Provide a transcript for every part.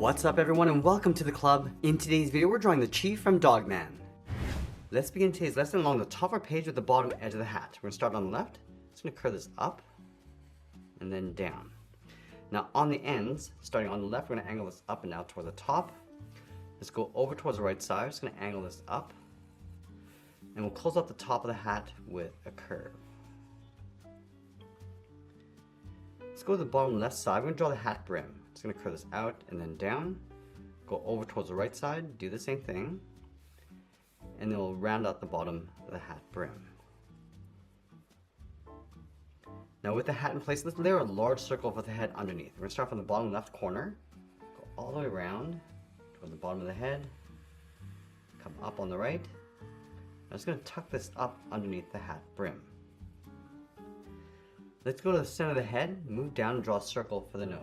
What's up everyone and welcome to the club. In today's video we're drawing the chief from Dogman. Let's begin today's lesson along the top of our page with the bottom edge of the hat. We're going to start on the left. Just going to curve this up and then down. Now on the ends, starting on the left, we're going to angle this up and out toward the top. Let's go over towards the right side. Just going to angle this up and we'll close out the top of the hat with a curve. Let's go to the bottom left side. We're going to draw the hat brim. Just going to curve this out and then down. Go over towards the right side, do the same thing. And then we'll round out the bottom of the hat brim. Now with the hat in place, let's layer a large circle with the head underneath. We're going to start from the bottom left corner, go all the way around toward the bottom of the head, come up on the right. I'm just going to tuck this up underneath the hat brim. Let's go to the center of the head, move down and draw a circle for the nose.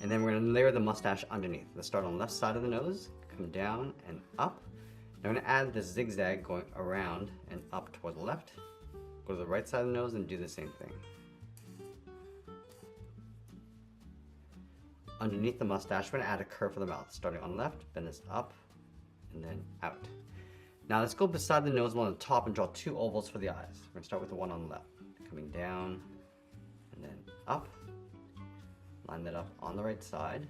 And then we're going to layer the mustache underneath. Let's start on the left side of the nose, come down and up. Now I'm going to add this zigzag going around and up toward the left. Go to the right side of the nose and do the same thing. Underneath the mustache, we're going to add a curve for the mouth. Starting on the left, bend this up and then out. Now let's go beside the nose on the top and draw two ovals for the eyes. We're going to start with the one on the left. Coming down and then up. Line that up on the right side.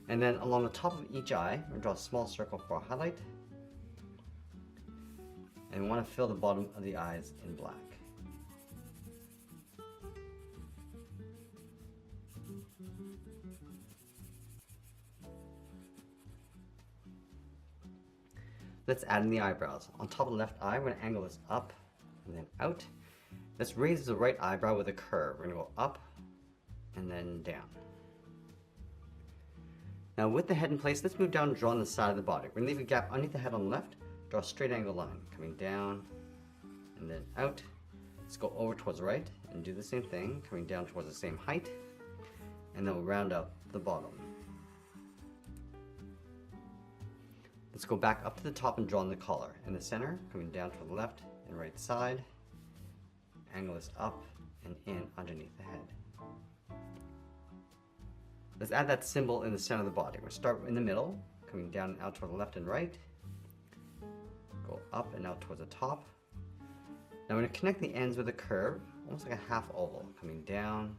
And then along the top of each eye, we're going to draw a small circle for a highlight. And we want to fill the bottom of the eyes in black. Let's add in the eyebrows. On top of the left eye, we're going to angle this up and then out. Let's raise the right eyebrow with a curve. We're going to go up and then down. Now with the head in place, let's move down and draw on the side of the body. We're going to leave a gap underneath the head on the left, draw a straight angle line, coming down and then out. Let's go over towards the right and do the same thing, coming down towards the same height, and then we'll round up the bottom. Let's go back up to the top and draw on the collar. In the center, coming down to the left and right side, angle this up and in underneath the head. Let's add that symbol in the center of the body. We'll start in the middle, coming down and out toward the left and right. Go up and out towards the top. Now I'm going to connect the ends with a curve, almost like a half oval, coming down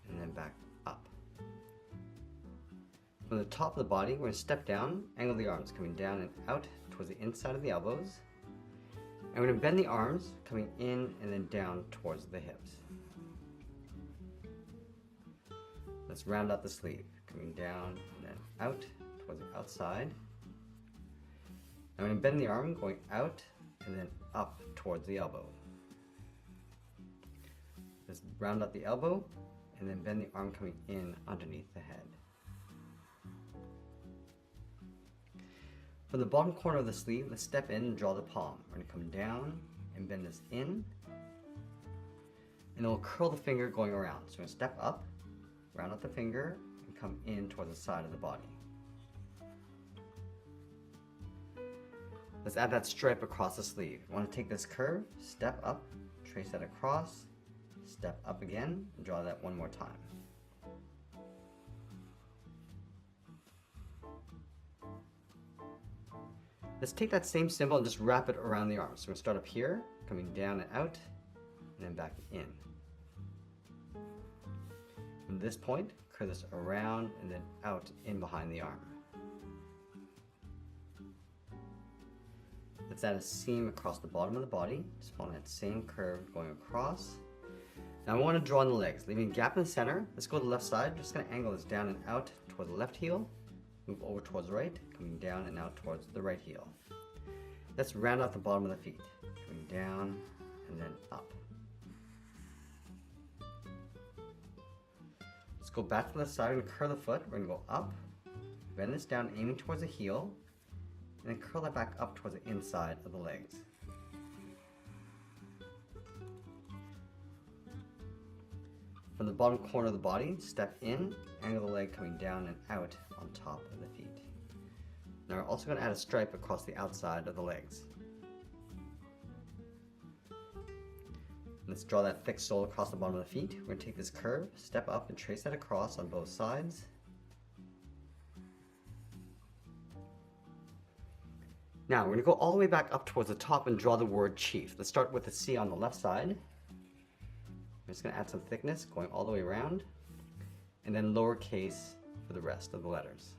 and then back up. From the top of the body, we're going to step down, angle the arms, coming down and out towards the inside of the elbows. And we're going to bend the arms, coming in and then down towards the hips. Let's round out the sleeve, coming down and then out towards the outside. I'm going to bend the arm, going out and then up towards the elbow. Let's round out the elbow and then bend the arm coming in underneath the head. For the bottom corner of the sleeve, let's step in and draw the palm. We're going to come down and bend this in, and then we'll curl the finger going around. So we're going to step up, round out the finger, and come in towards the side of the body. Let's add that stripe across the sleeve. You want to take this curve, step up, trace that across, step up again, and draw that one more time. Let's take that same symbol and just wrap it around the arm. So we're going to start up here, coming down and out, and then back in. From this point, curve this around and then out in behind the arm. Let's add a seam across the bottom of the body, just following that same curve going across. Now I want to draw on the legs, leaving a gap in the center. Let's go to the left side, just going to angle this down and out toward the left heel. Move over towards the right, coming down and out towards the right heel. Let's round out the bottom of the feet, coming down and then up. Let's go back to the side and curl the foot. We're going to go up, bend this down, aiming towards the heel, and then curl that back up towards the inside of the legs. From the bottom corner of the body, step in, angle the leg coming down and out on top of the feet. Now we're also going to add a stripe across the outside of the legs. Let's draw that thick sole across the bottom of the feet. We're going to take this curve, step up, and trace that across on both sides. Now, we're going to go all the way back up towards the top and draw the word chief. Let's start with the C on the left side. I'm just going to add some thickness going all the way around, and then lowercase for the rest of the letters.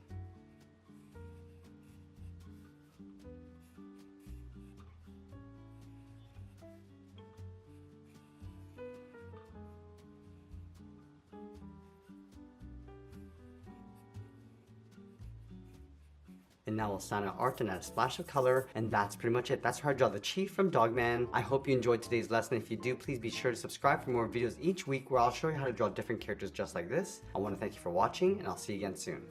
And now we'll sign our art and add a splash of color, and that's pretty much it. That's how I draw the chief from Dogman. I hope you enjoyed today's lesson. If you do, please be sure to subscribe for more videos each week where I'll show you how to draw different characters just like this. I want to thank you for watching, and I'll see you again soon.